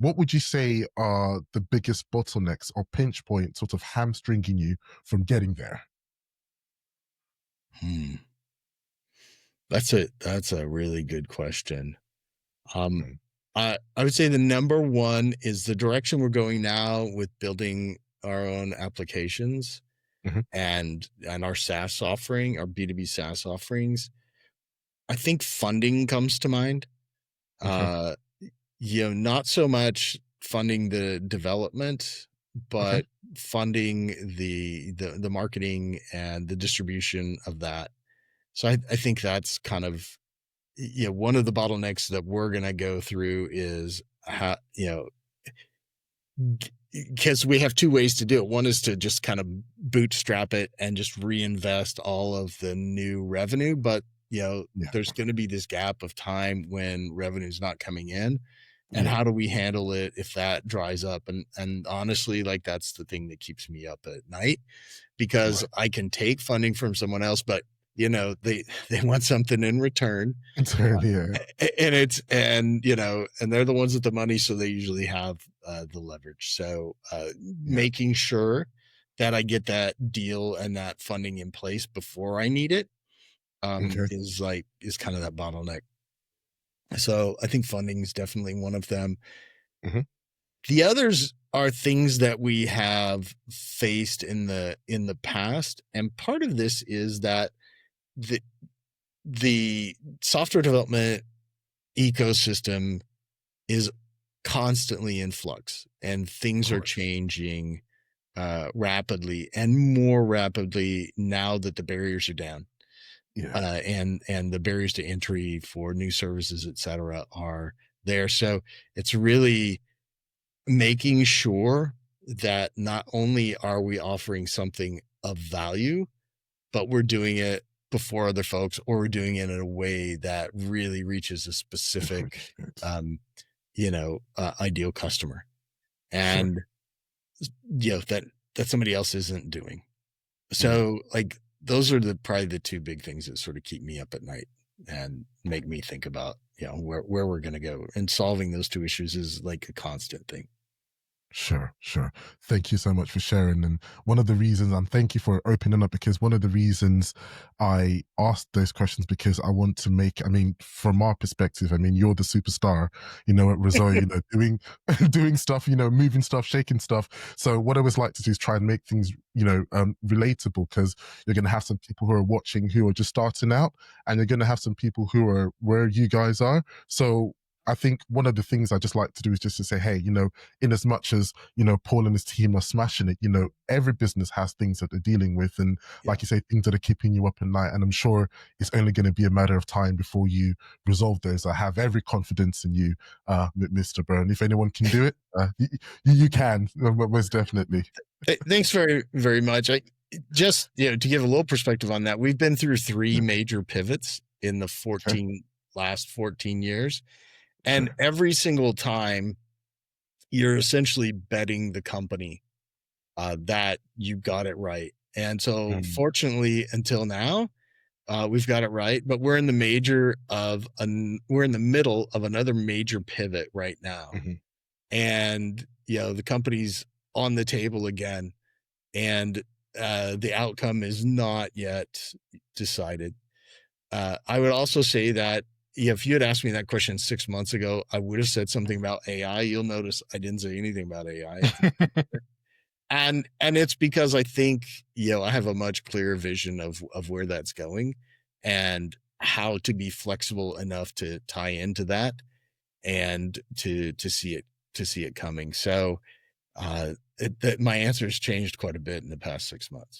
what would you say are the biggest bottlenecks or pinch points sort of hamstringing you from getting there? Hmm. That's a really good question. Um, Mm. I would say the number one is the direction we're going now with building our own applications Mhm. and our SaaS offering, our B2B SaaS offerings. I think funding comes to mind. Okay. Uh, not so much funding the development, Okay. but funding the marketing and the distribution of that. So I think that's kind of one of the bottlenecks that we're going to go through is how, because we have two ways to do it. One is to just kind of bootstrap it and just reinvest all of the new revenue. But, Yeah. there's going to be this gap of time when revenue is not coming in. And Yeah. how do we handle it if that dries up? And honestly, like that's the thing that keeps me up at night because Right. I can take funding from someone else, but they want something in return. Entirely. Yeah. And they're the ones with the money, so they usually have the leverage. So Yeah. making sure that I get that deal and that funding in place before I need it Okay. is kind of that bottleneck. So I think funding is definitely one of them. Mhm. The others are things that we have faced in the past, and part of this is that the the software development ecosystem is constantly in flux and Of things are course. changing rapidly and more rapidly now that the barriers are down Yeah. and the barriers to entry for new services, et cetera, are there. So it's really making sure that not only are we offering something of value, but we're doing it before other folks, or we're doing it in a way that really reaches a specific, Good. ideal customer, Sure. and that somebody else isn't doing. Yeah. So, like, those are probably the two big things that sort of keep me up at night and make me think about where we're going to go. And solving those two issues is like a constant thing. Sure, sure. Thank you so much for sharing. And one of the reasons, and thank you for opening up, because one of the reasons I asked those questions, because I want to make, I mean, from our perspective, I mean, you're the superstar, at Razoyo, doing, doing stuff, moving stuff, shaking stuff. So what I always like to do is try and make things, relatable, because you're going to have some people who are watching who are just starting out, and you're going to have some people who are where you guys are. So I think one of the things I just like to do is just to say, hey, in as much as Paul and his team are smashing it, every business has things that they're dealing with, and Yeah. like you say, things that are keeping you up at night. And I'm sure it's only going to be a matter of time before you resolve those. I have every confidence in you, Mr. Byrne. If anyone can do it, you can, most definitely. Thanks very, very much. I just, to give a little perspective on that, we've been through three Yeah. major pivots in the Okay. last 14 years. And Sure. every single time you're essentially betting the company that you got it right. And so Mm. fortunately, until now, we've got it right, but we're in the middle of another major pivot right now. Mhm. And, the company's on the table again, and the outcome is not yet decided. I would also say that if you had asked me that question 6 months ago, I would have said something about AI. You'll notice I didn't say anything about AI. And it's because I think, I have a much clearer vision of where that's going and how to be flexible enough to tie into that and to see it coming. So my answer has changed quite a bit in the past 6 months.